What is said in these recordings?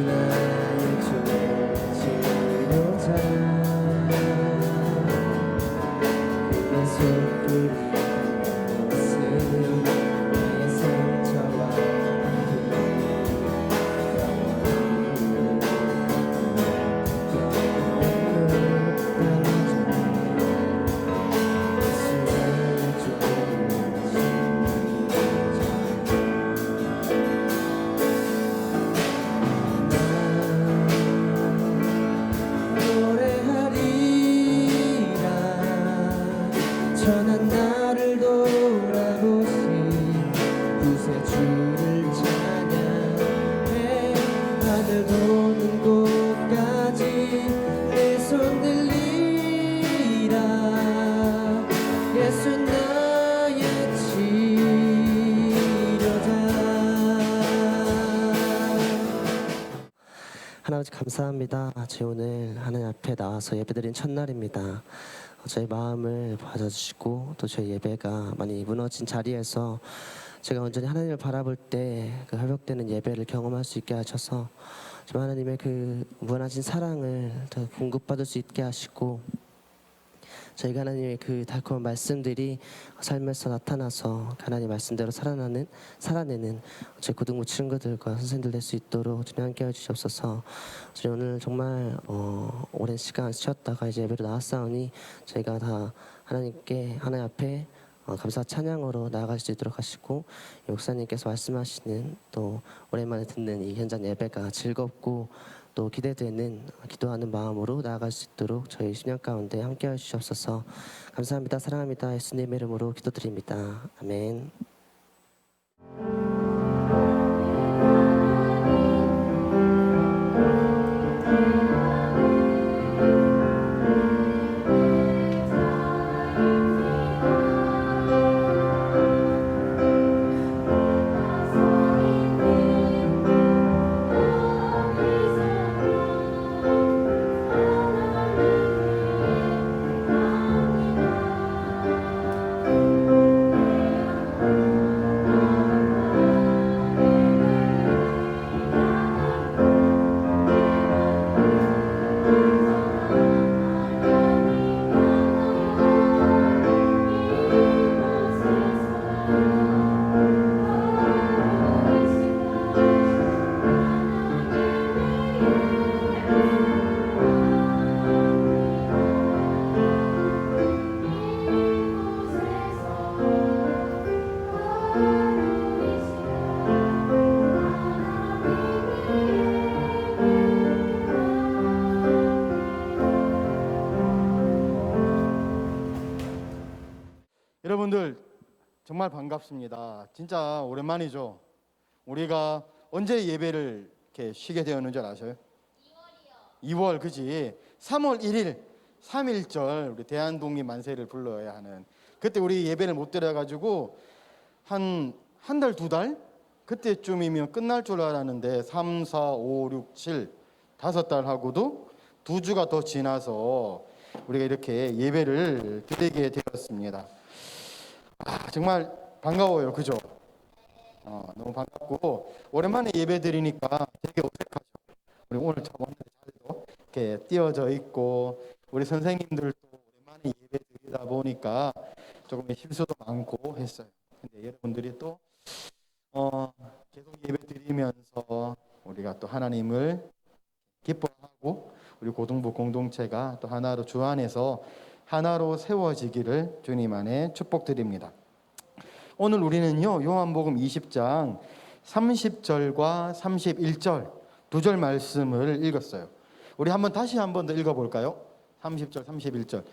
나의 조치료자 그의 손길이 있으니 나의 상처와 천한 나를 돌아보신 구세주를 찬양해 하늘 도는 곳까지 내 손 들리라 예수 나의 치료자. 하나님 감사합니다. 저희 오늘 하나님 앞에 나와서 예배드린 첫날입니다. 저희 마음을 받아주시고 또 저희 예배가 많이 무너진 자리에서 제가 온전히 하나님을 바라볼 때 그 회복되는 예배를 경험할 수 있게 하셔서 좀 하나님의 그 무한하신 사랑을 더 공급받을 수 있게 하시고 저희가 하나님의 그 달콤한 말씀들이 삶에서 나타나서 하나님 말씀대로 살아내는 저희 고등부 친구들과 선생님들 될 수 있도록 주님 함께 해주시옵소서. 저희 오늘 정말 오랜 시간 쉬었다가 이제 예배로 나왔사오니 저희가 다 하나님께 하나님 앞에 감사 찬양으로 나아갈 수 있도록 하시고 목사님께서 말씀하시는 또 오랜만에 듣는 이 현장 예배가 즐겁고 또 기대되는 기도하는 마음으로 나아갈 수 있도록 저희 신앙 가운데 함께 해주시옵소서. 감사합니다. 사랑합니다. 예수님 이름으로 기도드립니다. 아멘. 여러분들 정말 반갑습니다. 진짜 오랜만이죠. 우리가 언제 예배를 이렇게 쉬게 되었는 줄 아세요? 2월 그지? 3월 1일 3.1절 우리 대한독립 만세를 불러야 하는 그때 우리 예배를 못 드려가지고 한 달, 2달? 그때쯤이면 끝날 줄 알았는데 3, 4, 5, 6, 7 5달 하고도 2주가 더 지나서 우리가 이렇게 예배를 드리게 되었습니다. 정말 반가워요. 그죠? 너무 반갑고 오랜만에 예배 드리니까 되게 어색하죠. 우리 오늘 저번 자리도 이렇게 띄어져 있고 우리 선생님들도 오랜만에 예배 드리다 보니까 조금 실수도 많고 했어요. 근데 여러분들이 또 계속 예배 드리면서 우리가 또 하나님을 기뻐하고 우리 고등부 공동체가 또 하나로 주 안에서 하나로 세워지기를 주님 안에 축복드립니다. 오늘 우리는요 요한복음 20장 30절과 31절 두 절 말씀을 읽었어요. 우리 다시 한번 더 읽어볼까요? 30절 31절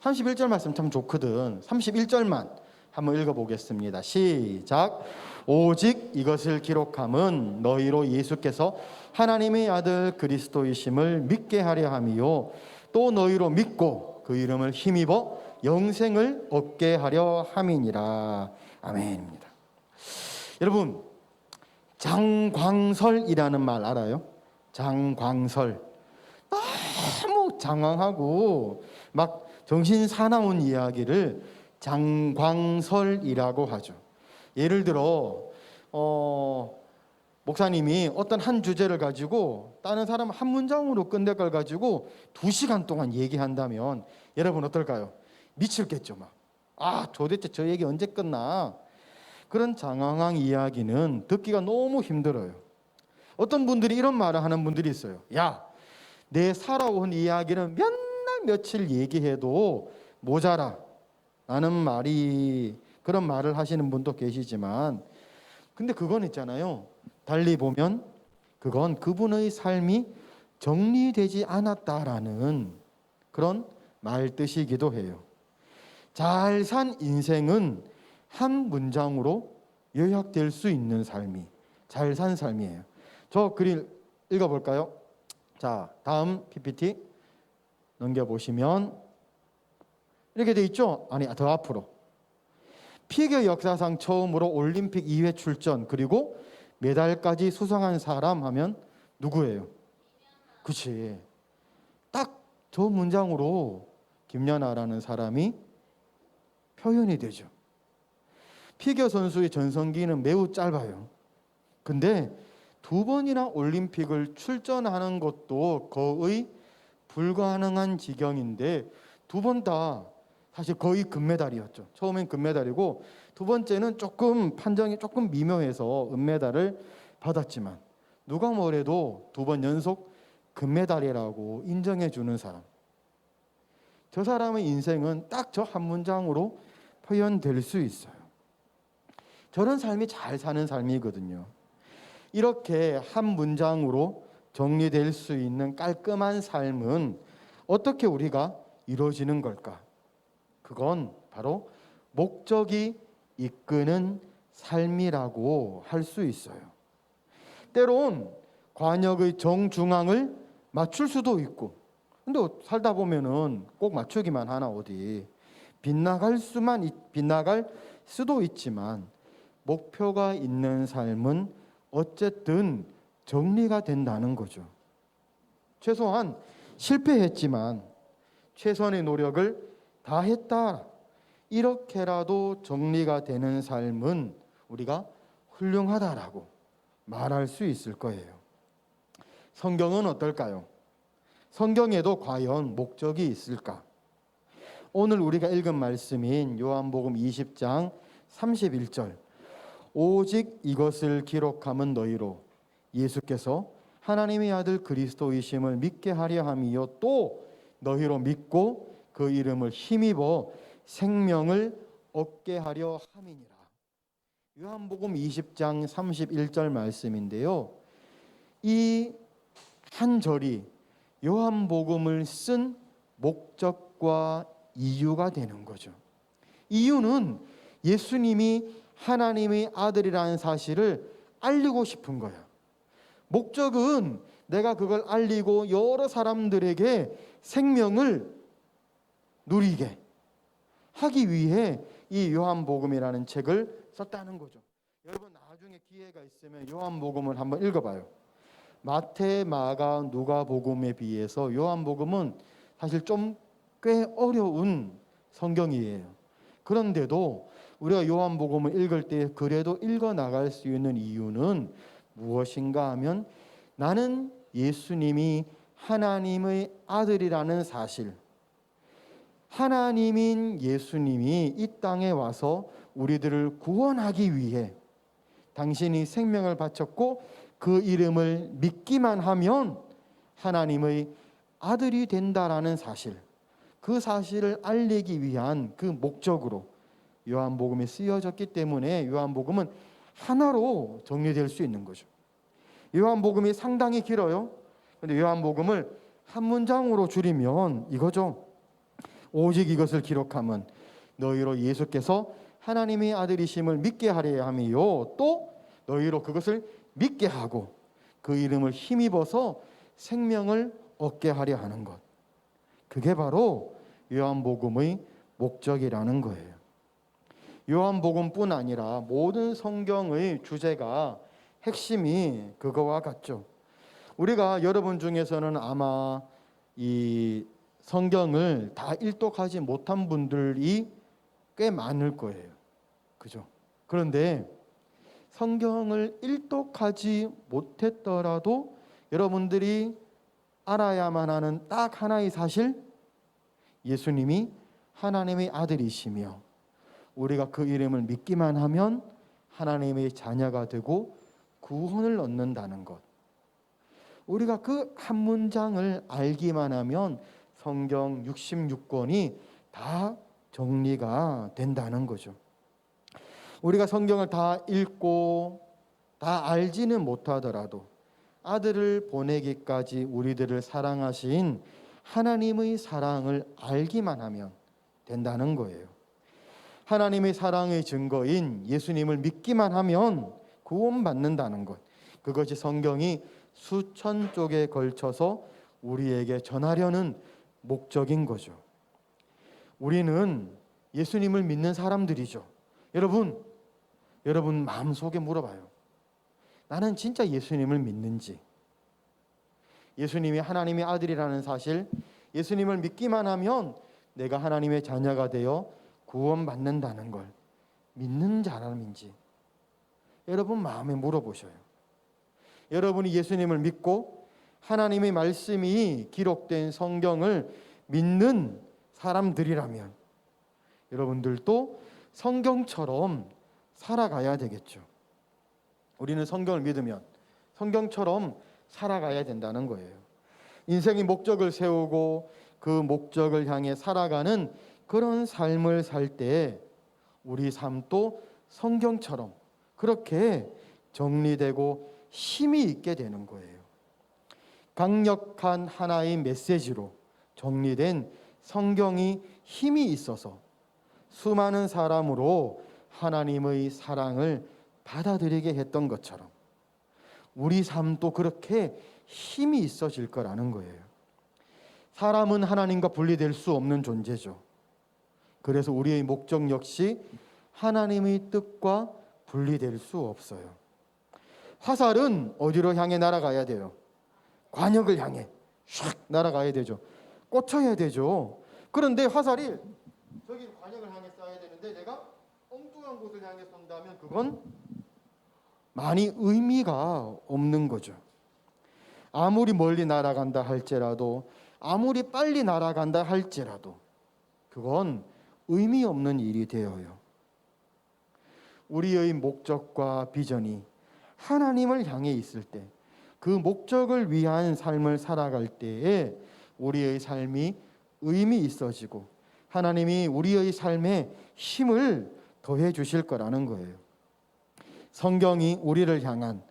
31절 말씀 참 좋거든. 31절만 한번 읽어보겠습니다. 시작. 오직 이것을 기록함은 너희로 예수께서 하나님의 아들 그리스도이심을 믿게 하려 함이요 또 너희로 믿고 그 이름을 힘입어 영생을 얻게 하려 함이니라. 아멘입니다. 여러분 장광설이라는 말 알아요? 장광설. 너무 장황하고 막 정신 사나운 이야기를 장광설이라고 하죠. 예를 들어 목사님이 어떤 한 주제를 가지고 다른 사람 한 문장으로 끝낼 걸 가지고 2시간 동안 얘기한다면 여러분 어떨까요? 미칠겠죠. 막. 도대체 저 얘기 언제 끝나? 그런 장황한 이야기는 듣기가 너무 힘들어요. 어떤 분들이 이런 말을 하는 분들이 있어요. 야, 내 살아온 이야기는 몇 날 며칠 얘기해도 모자라 라는 말이, 그런 말을 하시는 분도 계시지만, 근데 그건 있잖아요, 달리 보면 그건 그분의 삶이 정리되지 않았다라는 그런 말뜻이기도 해요. 잘 산 인생은 한 문장으로 요약될 수 있는 삶이 잘 산 삶이에요. 저 글 읽어볼까요? 자, 다음 PPT 넘겨보시면 이렇게 돼 있죠? 아니, 더 앞으로. 피겨 역사상 처음으로 올림픽 2회 출전 그리고 메달까지 수상한 사람 하면 누구예요? 그치. 딱 저 문장으로 김연아라는 사람이 표현이 되죠. 피겨 선수의 전성기는 매우 짧아요. 근데 2번이나 올림픽을 출전하는 것도 거의 불가능한 지경인데 2번 다 사실 거의 금메달이었죠. 처음엔 금메달이고 2번째는 조금 판정이 조금 미묘해서 은메달을 받았지만 누가 뭐래도 2번 연속 금메달이라고 인정해 주는 사람. 저 사람의 인생은 딱 저 한 문장으로 표현될 수 있어요. 저런 삶이 잘 사는 삶이거든요. 이렇게 한 문장으로 정리될 수 있는 깔끔한 삶은 어떻게 우리가 이루어지는 걸까? 그건 바로 목적이 이끄는 삶이라고 할 수 있어요. 때론 관역의 정중앙을 맞출 수도 있고, 근데 살다 보면은 꼭 맞추기만 하나 어디 빗나갈 수도 있지만 목표가 있는 삶은 어쨌든 정리가 된다는 거죠. 최소한 실패했지만 최선의 노력을 다했다, 이렇게라도 정리가 되는 삶은 우리가 훌륭하다라고 말할 수 있을 거예요. 성경은 어떨까요? 성경에도 과연 목적이 있을까? 오늘 우리가 읽은 말씀인 요한복음 20장 31절, 오직 이것을 기록함은 너희로 예수께서 하나님의 아들 그리스도이심을 믿게 하려 함이요 또 너희로 믿고 그 이름을 힘입어 생명을 얻게 하려 함이니라. 요한복음 20장 31절 말씀인데요, 이 한 절이 요한복음을 쓴 목적과 이유가 되는 거죠. 이유는 예수님이 하나님의 아들이라는 사실을 알리고 싶은 거야. 목적은 내가 그걸 알리고 여러 사람들에게 생명을 누리게 하기 위해 이 요한복음이라는 책을 썼다는 거죠. 여러분 나중에 기회가 있으면 요한복음을 한번 읽어봐요. 마태, 마가, 누가복음에 비해서 요한복음은 사실 좀 꽤 어려운 성경이에요. 그런데도 우리가 요한복음을 읽을 때 그래도 읽어 나갈 수 있는 이유는 무엇인가 하면 나는 예수님이 하나님의 아들이라는 사실, 하나님인 예수님이 이 땅에 와서 우리들을 구원하기 위해 당신이 생명을 바쳤고 그 이름을 믿기만 하면 하나님의 아들이 된다라는 사실, 그 사실을 알리기 위한 그 목적으로 요한복음이 쓰여졌기 때문에 요한복음은 하나로 정리될 수 있는 거죠. 요한복음이 상당히 길어요. 그런데 요한복음을 한 문장으로 줄이면 이거죠. 오직 이것을 기록함은 너희로 예수께서 하나님의 아들이심을 믿게 하려 함이요 또 너희로 그것을 믿게 하고 그 이름을 힘입어서 생명을 얻게 하려 하는 것. 그게 바로 요한복음의 목적이라는 거예요. 요한복음뿐 아니라 모든 성경의 주제가 핵심이 그거와 같죠. 우리가 여러분 중에서는 아마 이 성경을 다 일독하지 못한 분들이 꽤 많을 거예요. 그죠? 그런데 성경을 일독하지 못했더라도 여러분들이 알아야만 하는 딱 하나의 사실, 예수님이 하나님의 아들이시며 우리가 그 이름을 믿기만 하면 하나님의 자녀가 되고 구원을 얻는다는 것. 우리가 그 한 문장을 알기만 하면 성경 66권이 다 정리가 된다는 거죠. 우리가 성경을 다 읽고 다 알지는 못하더라도 아들을 보내기까지 우리들을 사랑하신 하나님의 사랑을 알기만 하면 된다는 거예요. 하나님의 사랑의 증거인 예수님을 믿기만 하면 구원받는다는 것. 그것이 성경이 수천 쪽에 걸쳐서 우리에게 전하려는 목적인 거죠. 우리는 예수님을 믿는 사람들이죠. 여러분 마음속에 물어봐요. 나는 진짜 예수님을 믿는지, 예수님이 하나님의 아들이라는 사실, 예수님을 믿기만 하면 내가 하나님의 자녀가 되어 구원받는다는 걸 믿는 사람인지 여러분 마음에 물어보셔요. 여러분이 예수님을 믿고 하나님의 말씀이 기록된 성경을 믿는 사람들이라면 여러분들도 성경처럼 살아가야 되겠죠. 우리는 성경을 믿으면 성경처럼 살아가야 된다는 거예요. 인생의 목적을 세우고 그 목적을 향해 살아가는 그런 삶을 살 때 우리 삶도 성경처럼 그렇게 정리되고 힘이 있게 되는 거예요. 강력한 하나의 메시지로 정리된 성경이 힘이 있어서 수많은 사람으로 하나님의 사랑을 받아들이게 했던 것처럼 우리 삶도 그렇게 힘이 있어질 거라는 거예요. 사람은 하나님과 분리될 수 없는 존재죠. 그래서 우리의 목적 역시 하나님의 뜻과 분리될 수 없어요. 화살은 어디로 향해 날아가야 돼요? 관역을 향해 샥 날아가야 되죠. 꽂혀야 되죠. 그런데 화살이 저기 관역을 향해 쏴야 되는데 내가 엉뚱한 곳을 향해 쏜다면 그건 많이 의미가 없는 거죠. 아무리 멀리 날아간다 할지라도, 아무리 빨리 날아간다 할지라도 그건 의미 없는 일이 되어요. 우리의 목적과 비전이 하나님을 향해 있을 때, 그 목적을 위한 삶을 살아갈 때에 우리의 삶이 의미 있어지고 하나님이 우리의 삶에 힘을 더해 주실 거라는 거예요. 성경이 우리를 향한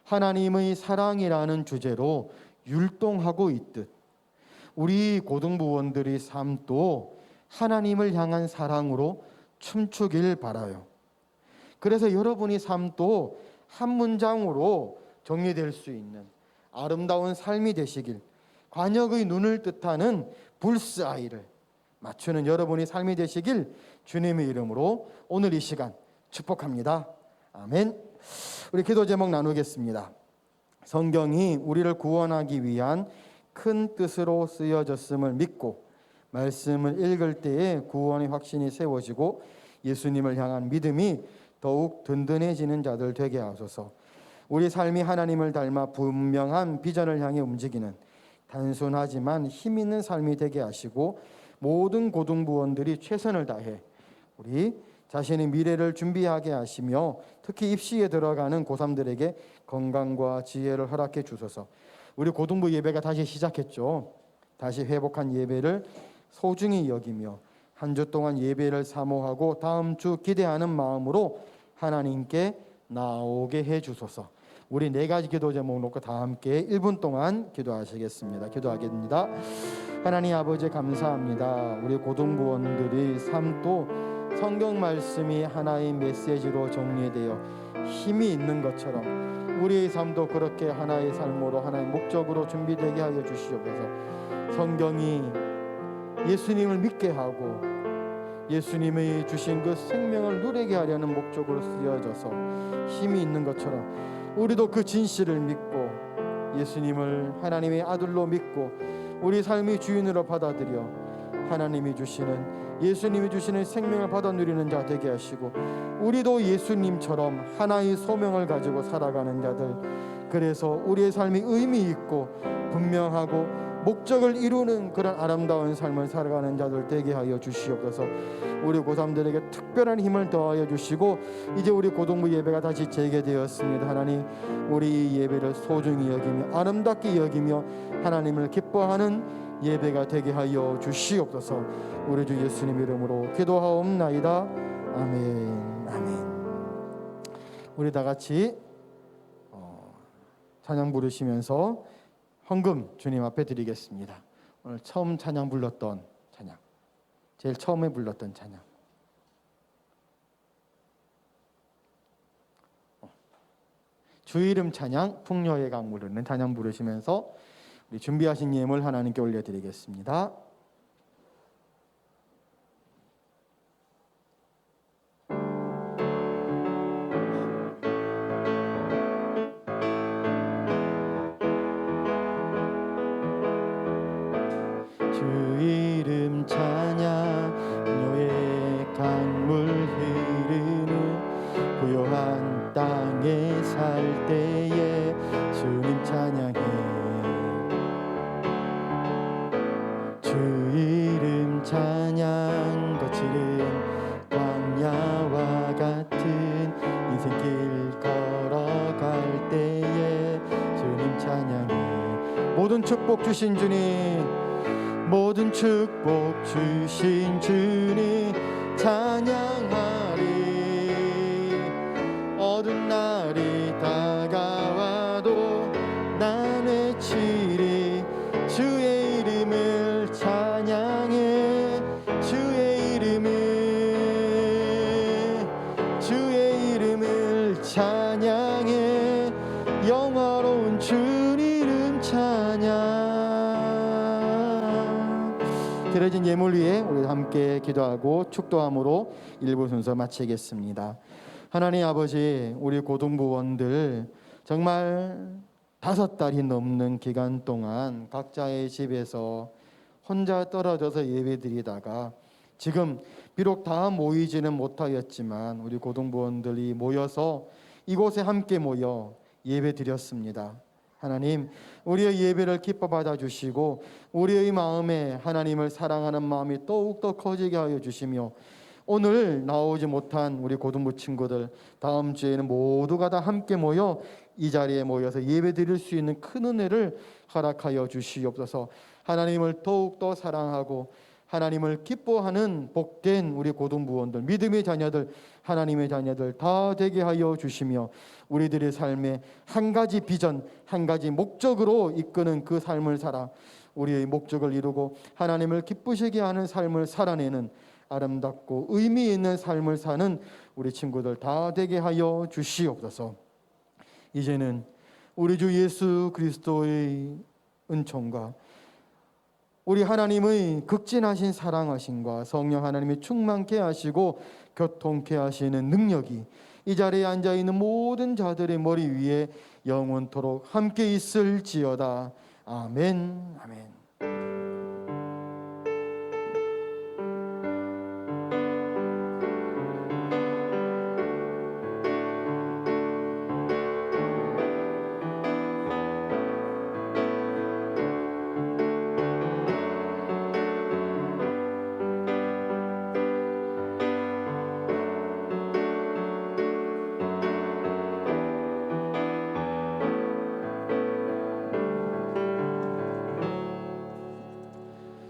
하나님의 사랑이라는 주제로 율동하고 있듯 우리 고등부원들의 삶도 하나님을 향한 사랑으로 춤추길 바라요. 그래서 여러분의 삶도 한 문장으로 정리될 수 있는 아름다운 삶이 되시길, 관역의 눈을 뜻하는 불스아이를 맞추는 여러분의 삶이 되시길 주님의 이름으로 오늘 이 시간 축복합니다. 아멘. 우리 기도 제목 나누겠습니다. 성경이 우리를 구원하기 위한 큰 뜻으로 쓰여졌음을 믿고 말씀을 읽을 때에 구원의 확신이 세워지고 예수님을 향한 믿음이 더욱 든든해지는 자들 되게 하소서. 우리 삶이 하나님을 닮아 분명한 비전을 향해 움직이는 단순하지만 힘 있는 삶이 되게 하시고 모든 고등부원들이 최선을 다해 우리 자신의 미래를 준비하게 하시며 특히 입시에 들어가는 고3들에게 건강과 지혜를 허락해 주소서. 우리 고등부 예배가 다시 시작했죠. 다시 회복한 예배를 소중히 여기며 한 주 동안 예배를 사모하고 다음 주 기대하는 마음으로 하나님께 나오게 해 주소서. 우리 네 가지 기도 제목 놓고 다 함께 1분 동안 기도하시겠습니다. 기도하겠습니다. 하나님 아버지 감사합니다. 우리 고등부원들의 삶도 성경 말씀이 하나의 메시지로 정리되어 힘이 있는 것처럼 우리의 삶도 그렇게 하나의 삶으로 하나의 목적으로 준비되게 하여 주시옵소서. 성경이 예수님을 믿게 하고 예수님의 주신 그 생명을 누리게 하려는 목적으로 쓰여져서 힘이 있는 것처럼 우리도 그 진실을 믿고 예수님을 하나님의 아들로 믿고 우리 삶의 주인으로 받아들여 하나님이 주시는, 예수님이 주시는 생명을 받아 누리는 자 되게 하시고, 우리도 예수님처럼 하나의 소명을 가지고 살아가는 자들, 그래서 우리의 삶이 의미 있고 분명하고 목적을 이루는 그런 아름다운 삶을 살아가는 자들 되게 하여 주시옵소서. 우리 고3들에게 특별한 힘을 더하여 주시고, 이제 우리 고등부 예배가 다시 재개되었습니다. 하나님, 우리 예배를 소중히 여기며 아름답게 여기며 하나님을 기뻐하는 예배가 되게 하여 주시옵소서. 우리 주 예수님 이름으로 기도하옵나이다. 아멘. 아멘. 우리 다 같이 찬양 부르시면서 헌금 주님 앞에 드리겠습니다. 오늘 처음 찬양 불렀던 찬양, 제일 처음에 불렀던 찬양, 주 이름 찬양 풍요의 강 부르는 찬양 부르시면서 우리 준비하신 예물 하나님께 올려드리겠습니다. 주 이름 찬양 풍요의 강물 흐르는 부요한 땅에 살 때에 주님 찬양해. 주 이름 찬양 거칠은 광야와 같은 인생길 걸어갈 때에 주님 찬양해. 모든 축복 주신 주님, 모든 축복 주신 주님 찬양하리. 어두운 날이 다가와도 난 외치리. 주의 이름을 찬양해. 주의 이름을 찬양해. 영화로운 주 이름 찬양. 드려진 예물 위에 우리 함께 기도하고 축도함으로 일부 순서 마치겠습니다. 하나님 아버지, 우리 고등부원들 정말 5달이 넘는 기간 동안 각자의 집에서 혼자 떨어져서 예배드리다가 지금 비록 다 모이지는 못하였지만 우리 고등부원들이 모여서 이곳에 함께 모여 예배드렸습니다. 하나님, 우리의 예배를 기뻐 받아주시고 우리의 마음에 하나님을 사랑하는 마음이 더욱더 커지게 하여 주시며, 오늘 나오지 못한 우리 고등부 친구들 다음 주에는 모두가 다 함께 모여 이 자리에 모여서 예배 드릴 수 있는 큰 은혜를 허락하여 주시옵소서. 하나님을 더욱더 사랑하고 하나님을 기뻐하는 복된 우리 고등부원들, 믿음의 자녀들, 하나님의 자녀들 다 되게 하여 주시며, 우리들의 삶에 한 가지 비전, 한 가지 목적으로 이끄는 그 삶을 살아 우리의 목적을 이루고 하나님을 기쁘시게 하는 삶을 살아내는 아름답고 의미 있는 삶을 사는 우리 친구들 다 되게 하여 주시옵소서. 이제는 우리 주 예수 그리스도의 은총과 우리 하나님의 극진하신 사랑하심과 성령 하나님이 충만케 하시고 교통케 하시는 능력이 이 자리에 앉아있는 모든 자들의 머리 위에 영원토록 함께 있을지어다. 아멘. 아멘.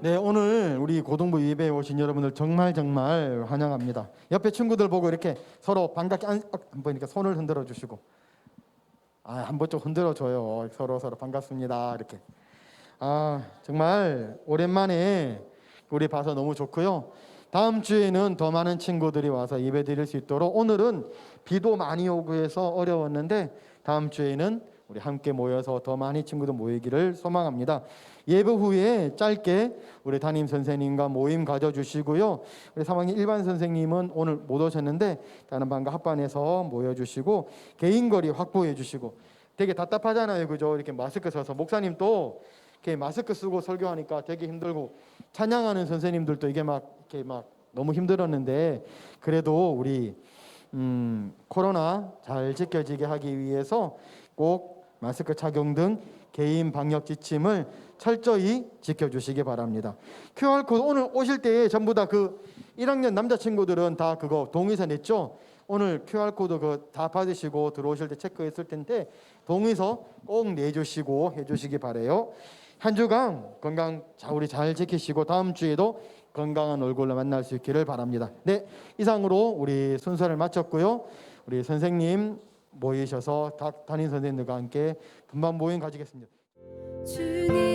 네, 오늘 우리 고등부 예배에 오신 여러분들 정말 환영합니다. 옆에 친구들 보고 이렇게 서로 반갑게 한번 이렇게 손을 흔들어 주시고, 한번 좀 흔들어 줘요. 서로 반갑습니다. 이렇게. 정말 오랜만에 우리 봐서 너무 좋고요. 다음 주에는 더 많은 친구들이 와서 예배 드릴 수 있도록, 오늘은 비도 많이 오고 해서 어려웠는데 다음 주에는 우리 함께 모여서 더 많은 친구들 모이기를 소망합니다. 예배 후에 짧게 우리 담임 선생님과 모임 가져주시고요. 우리 3학년 일반 선생님은 오늘 못 오셨는데 다른 반과 합반에서 모여주시고 개인 거리 확보해 주시고. 되게 답답하잖아요, 그죠? 이렇게 마스크 써서 목사님 또 이렇게 마스크 쓰고 설교하니까 되게 힘들고 찬양하는 선생님들도 이게 막 이렇게 막 너무 힘들었는데 그래도 우리 코로나 잘 지켜지게 하기 위해서 꼭 마스크 착용 등 개인 방역 지침을 철저히 지켜주시기 바랍니다. QR코드 오늘 오실 때 전부 다 그 1학년 남자친구들은 다 그거 동의서 냈죠? 오늘 QR코드 그 다 받으시고 들어오실 때 체크했을 텐데 동의서 꼭 내주시고 해주시기 바래요. 한 주간 건강 우리 잘 지키시고 다음 주에도 건강한 얼굴로 만날 수 있기를 바랍니다. 네, 이상으로 우리 순서를 마쳤고요. 우리 선생님 모이셔서 담임 선생님들과 함께 분반 모임 가지겠습니다. 주님